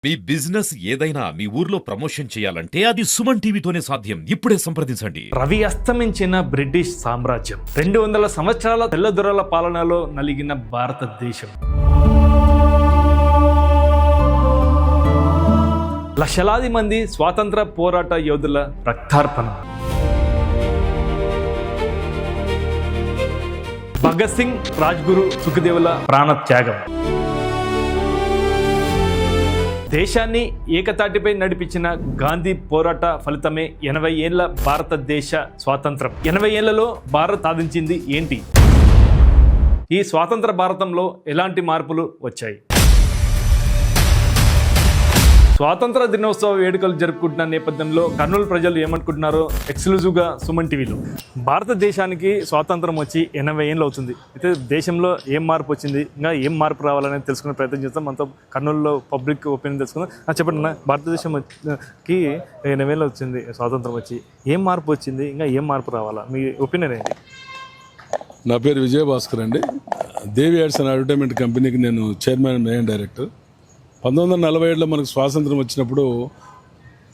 మీ business ఏదైనా మీ ఊర్లో promotion చేయాలంటే అది సుమన్ టీవీతోనే సాధ్యం. ఇప్పుడే సంప్రదించండి. రవి అస్తమించిన బ్రిటిష్ సామ్రాజ్యం 200 సంవత్సరాల తెల్లదొరల పాలనలో నలిగిన భారతదేశం. లక్షలాది మంది స్వాతంత్ర పోరాట యోధుల రక్తార్పణం. భగత్ సింగ్, రాజ్గురు, సుఖదేవుల ప్రాణత్యాగం. దేశాన్ని ఏకతాటిపై నడిపించిన గాంధీ పోరాట ఫలితమే 80 ఏళ్ల భారతదేశ స్వాతంత్రం. 80 ఏళ్లలో భారత్ సాధించింది ఏంటి? ఈ స్వాతంత్ర భారతంలో ఎలాంటి మార్పులు వచ్చాయి? స్వాతంత్ర దినోత్సవ వేడుకలు జరుపుకుంటున్న నేపథ్యంలో కర్నూలు ప్రజలు ఏమనుకుంటున్నారో ఎక్స్క్లూజివ్గా సుమన్ టీవీలో. భారతదేశానికి స్వాతంత్రం వచ్చి 80 ఏళ్ళు అవుతుంది. అయితే దేశంలో ఏం మార్పు వచ్చింది, ఇంకా ఏం మార్పు రావాలనేది తెలుసుకునే ప్రయత్నం చేస్తాం. మనతో కర్నూలులో పబ్లిక్ ఒపీనియన్ తెలుసుకుందాం. చెప్పండి అన్న, భారతదేశంకి 80 ఏళ్ళు వచ్చింది స్వాతంత్రం వచ్చి, ఏం మార్పు వచ్చింది, ఇంకా ఏం మార్పు రావాలా, మీ ఒపీనియన్ ఏంటి? నా పేరు విజయభాస్కర్ అండి. దేవి యాడ్స్ అండ్ అడ్వర్టైజ్మెంట్ కంపెనీకి నేను చైర్మన్ అండ్ మెయిన్ డైరెక్టర్. 1947లో మనకు స్వాతంత్రం వచ్చినప్పుడు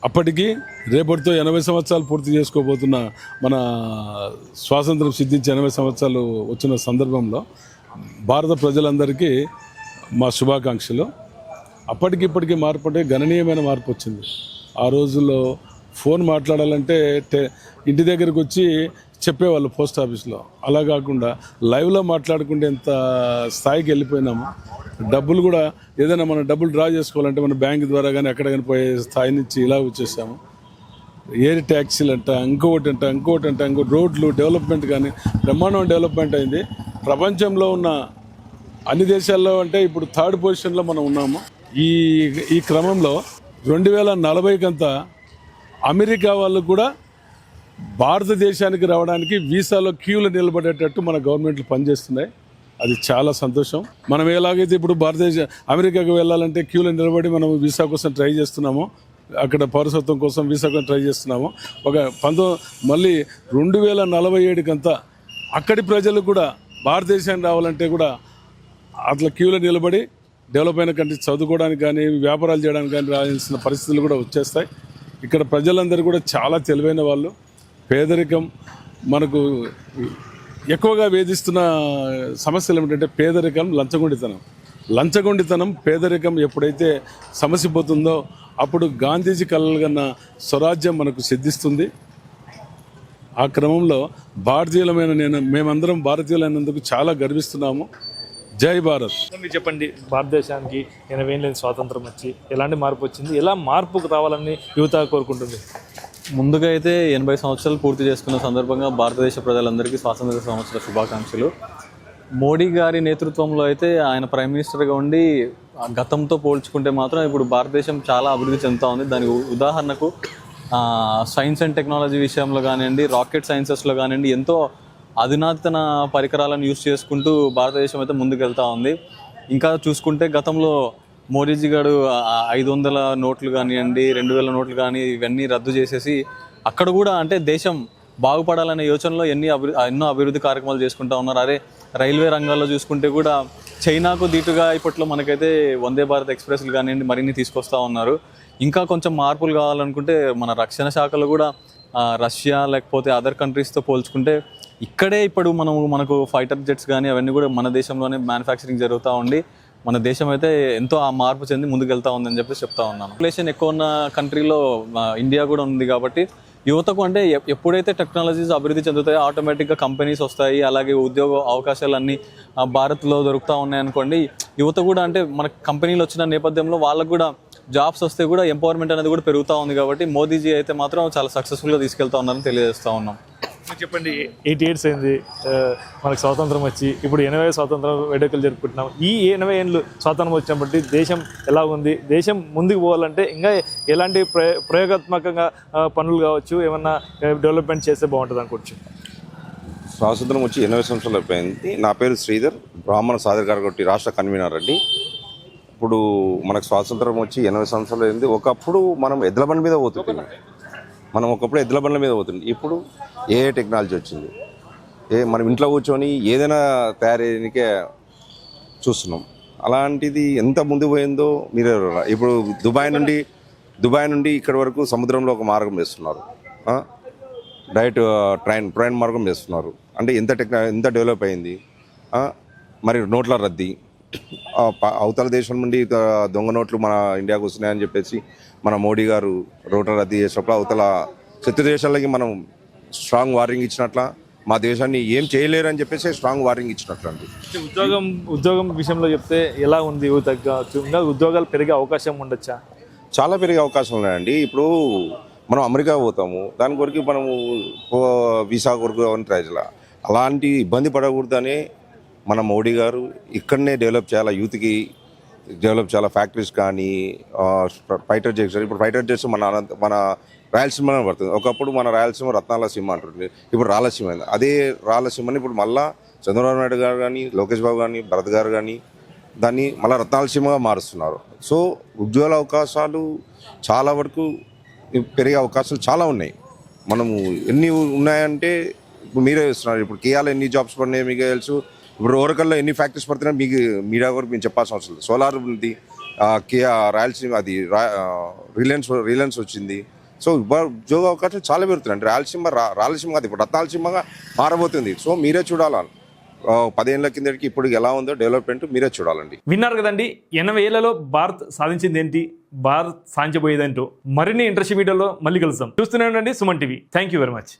అప్పటికి రేపటితో 80 సంవత్సరాలు పూర్తి చేసుకోబోతున్న మన స్వాతంత్రం సిద్ధించి 80 సంవత్సరాలు వచ్చిన సందర్భంలో భారత ప్రజలందరికీ మా శుభాకాంక్షలు. అప్పటికి ఇప్పటికీ మార్పు అంటే గణనీయమైన మార్పు వచ్చింది. ఆ రోజుల్లో ఫోన్ మాట్లాడాలంటే ఇంటి దగ్గరకు వచ్చి చెప్పేవాళ్ళు పోస్ట్ ఆఫీస్లో. అలా కాకుండా లైవ్లో మాట్లాడుకుంటే ఎంత స్థాయికి వెళ్ళిపోయినాము. డబ్బులు కూడా ఏదైనా మనం డబ్బులు డ్రా చేసుకోవాలంటే మన బ్యాంక్ ద్వారా కానీ ఎక్కడ కానీ పోయే స్థాయి నుంచి ఇలా వచ్చేసాము. ఎయిర్ ట్యాక్సీలు అంట, ఇంకోటి రోడ్లు డెవలప్మెంట్ కానీ బ్రహ్మాండం డెవలప్మెంట్ అయింది. ప్రపంచంలో ఉన్న అన్ని దేశాల్లో అంటే ఇప్పుడు 3rd పొజిషన్లో మనం ఉన్నాము. ఈ క్రమంలో 2040కంతా అమెరికా వాళ్ళు కూడా భారతదేశానికి రావడానికి వీసాలో క్యూలు నిలబడేటట్టు మన గవర్నమెంట్లు పనిచేస్తున్నాయి. అది చాలా సంతోషం. మనం ఎలాగైతే ఇప్పుడు అమెరికాకు వెళ్ళాలంటే క్యూలో నిలబడి మనం వీసా కోసం ట్రై చేస్తున్నామో, అక్కడ పౌరసత్వం కోసం వీసా కోసం ట్రై చేస్తున్నామో, మళ్ళీ 2047కంతా అక్కడి ప్రజలు కూడా భారతదేశానికి రావాలంటే కూడా అట్లా క్యూలో నిలబడి డెవలప్ అయిన కంట్రీ చదువుకోవడానికి కానీ వ్యాపారాలు చేయడానికి కానీ రావాల్సిన పరిస్థితులు కూడా వచ్చేస్తాయి. ఇక్కడ ప్రజలందరూ కూడా చాలా తెలివైన వాళ్ళు. పేదరికం మనకు ఎక్కువగా వేధిస్తున్న సమస్యలు ఏమిటంటే పేదరికం, లంచగొండితనం. పేదరికం ఎప్పుడైతే సమసిపోతుందో అప్పుడు గాంధీజీ కలలుగన్న స్వరాజ్యం మనకు సిద్ధిస్తుంది. ఆ క్రమంలో మేమందరం భారతీయులైనందుకు చాలా గర్విస్తున్నాము. జై భారత్. మీరు చెప్పండి, భారతదేశానికి 80 ఏళ్ళ స్వాతంత్రం వచ్చి ఎలాంటి మార్పు వచ్చింది, ఎలా మార్పుకు రావాలని యువత కోరుకుంటుంది? ముందుగా అయితే 80 సంవత్సరాలు పూర్తి చేసుకున్న సందర్భంగా భారతదేశ ప్రజలందరికీ స్వాతంత్ర సంవత్సర శుభాకాంక్షలు. మోడీ గారి నేతృత్వంలో అయితే ఆయన ప్రైమ్ మినిస్టర్గా ఉండి గతంతో పోల్చుకుంటే మాత్రం ఇప్పుడు భారతదేశం చాలా అభివృద్ధి చెందుతూ ఉంది. దానికి ఉదాహరణకు సైన్స్ అండ్ టెక్నాలజీ విషయంలో కానివ్వండి, రాకెట్ సైన్సెస్లో కానివ్వండి, ఎంతో అధునాతన పరికరాలను యూజ్ చేసుకుంటూ భారతదేశం అయితే ముందుకెళ్తూ ఉంది. ఇంకా చూసుకుంటే గతంలో మోడీజీ గారు 500 నోట్లు కానివ్వండి, 2000 నోట్లు కానీ ఇవన్నీ రద్దు చేసేసి అక్కడ కూడా అంటే దేశం బాగుపడాలనే యోచనలో ఎన్నో అభివృద్ధి కార్యక్రమాలు చేసుకుంటూ ఉన్నారు. అదే రైల్వే రంగాల్లో చూసుకుంటే కూడా చైనాకు దీటుగా ఇప్పట్లో మనకైతే వందే భారత్ ఎక్స్ప్రెస్లు కానివ్వండి మరిన్ని తీసుకొస్తూ ఉన్నారు. ఇంకా కొంచెం మార్పులు కావాలనుకుంటే మన రక్షణ శాఖలో కూడా రష్యా లేకపోతే అదర్ కంట్రీస్తో పోల్చుకుంటే ఇక్కడే ఇప్పుడు మనకు ఫైటర్ జెట్స్ కానీ అవన్నీ కూడా మన దేశంలోనే మ్యానుఫ్యాక్చరింగ్ జరుగుతూ ఉండి మన దేశం అయితే ఎంతో ఆ మార్పు చెంది ముందుకెళ్తా ఉందని చెప్పేసి చెప్తా ఉన్నాను. పాపులేషన్ ఎక్కువ ఉన్న కంట్రీలో ఇండియా కూడా ఉంది కాబట్టి యువతకు అంటే ఎప్పుడైతే టెక్నాలజీస్ అభివృద్ధి చెందుతాయో ఆటోమేటిక్గా కంపెనీస్ వస్తాయి, అలాగే ఉద్యోగ అవకాశాలన్నీ భారత్లో దొరుకుతూ ఉన్నాయనుకోండి. యువత కూడా అంటే మన కంపెనీలు వచ్చిన నేపథ్యంలో వాళ్ళకు కూడా జాబ్స్ వస్తే కూడా ఎంపవర్మెంట్ అనేది కూడా పెరుగుతూ ఉంది. కాబట్టి మోదీజీ అయితే మాత్రం చాలా సక్సెస్ఫుల్గా తీసుకెళ్తా ఉన్నారని తెలియజేస్తూ ఉన్నాం. చెప్పండి, 80 years అయింది మనకు స్వాతంత్రం వచ్చి, ఇప్పుడు 80 స్వాతంత్రం వేడుకలు జరుపుకుంటున్నాం. ఈ 80 ఏళ్ళు స్వాతంత్రం వచ్చినప్పటి దేశం ఎలా ఉంది, దేశం ముందుకు పోవాలంటే ఇంకా ఎలాంటి ప్రయోగాత్మకంగా పనులు కావచ్చు, ఏమన్నా డెవలప్మెంట్ చేస్తే బాగుంటుంది అనుకోవచ్చు? స్వాతంత్రం వచ్చి 80 సంవత్సరాలు అయిపోయింది. నా పేరు శ్రీధర్, బ్రాహ్మణ సాధకారగొట్టి రాష్ట్ర కన్వీనర్ అండి. ఇప్పుడు మనకు స్వాతంత్రం వచ్చి 80 సంవత్సరాలు అయింది. ఒకప్పుడు మనం ఎద్దుల బండి మీద పోతున్నాం. ఒకప్పుడు ఎద్దుల బండ్ల మీద పోతుంది. ఇప్పుడు ఏ టెక్నాలజీ వచ్చింది, మనం ఇంట్లో కూర్చొని ఏదైనా తయారు చేయడానికే చూస్తున్నాం. అలాంటిది ఎంత ముందు పోయిందో మీరు ఇప్పుడు దుబాయ్ నుండి ఇక్కడి వరకు సముద్రంలో ఒక మార్గం వేస్తున్నారు, డైరెక్ట్ ట్రైన్ మార్గం వేస్తున్నారు. అంటే ఎంత డెవలప్ అయింది. మరి నోట్ల రద్దీ, అవతల దేశం నుండి దొంగ నోట్లు మన ఇండియాకు వస్తున్నాయని చెప్పేసి మన మోడీ గారు నోట్ల రద్దీ చేసినప్పుడు అవతల శత్రు దేశాలకి మనం స్ట్రాంగ్ వార్నింగ్ ఇచ్చినట్ల, మా దేశాన్ని ఏం చేయలేరని చెప్పేసి స్ట్రాంగ్ వార్నింగ్ ఇచ్చినట్లు అండి. ఉద్యోగం విషయంలో చెప్తే ఎలా ఉంది యువతకు? ఇంకా ఉద్యోగాలు పెరిగే అవకాశం ఉండొచ్చా? చాలా పెరిగే అవకాశాలు ఉన్నాయండి. ఇప్పుడు మనం అమెరికా పోతాము, దాని కొరకు మనము వీసా కొరకు అని ట్రై చేయాలి. అలాంటి ఇబ్బంది పడకూడదనే మన మోడీ గారు ఇక్కడనే డెవలప్ చేయాలి, యూత్కి డెవలప్ చేయాలి. ఫ్యాక్టరీస్ కానీ ఫైటర్ జెట్స్, ఇప్పుడు ఫైటర్ జెట్స్ మన రాయలసీమ పడుతుంది. ఒకప్పుడు మన రాయలసీమ రత్నాల సీమ అంటుంది, ఇప్పుడు రాయలసీమ అయింది. అదే రాయలసీమని ఇప్పుడు మళ్ళా చంద్రబాబు నాయుడు గారు కానీ, లోకేష్ బాబు కానీ, భరత్ గారు కానీ దాన్ని మళ్ళీ రత్నాలసీమగా మారుస్తున్నారు. సో ఉద్యోగాల అవకాశాలు చాలా వరకు పెరిగే అవకాశాలు చాలా ఉన్నాయి. మనము ఎన్ని ఉన్నాయంటే ఇప్పుడు మీరే చూస్తున్నారు. ఇప్పుడు కియాలో ఎన్ని జాబ్స్ పడినాయి మీకు తెలుసు. ఇప్పుడు ఓరకల్లో ఎన్ని ఫ్యాక్టరీస్ పడుతున్నాయి మీకు మీడియా వరకు మేము చెప్పాల్సిన అవసరం లేదు. సోలార్ ఉంది, కియా రాయలసీమ, అది రిలయన్స్ వచ్చింది. సో ఉద్యోగ అవకాశాలు చాలా పెరుగుతున్నాయి. అంటే రాయలసీమ కాదు, ఇప్పుడు రత్నాలసీమగా మారబోతుంది. సో మీరే చూడాలని 10 ఏళ్ల కిందకి ఇప్పుడు ఎలా ఉందో డెవలప్మెంట్ మీరే చూడాలండి. విన్నారు కదండి, 80 ఏళ్లలో భారత్ సాధించింది ఏంటి, భారత్ సాధించబోయేదేంటో మరిన్ని ఇంట్రెస్ట్ వీడియోలో మళ్ళీ కలుస్తాం. చూస్తూనే ఉండండి Suman TV. Thank you very much.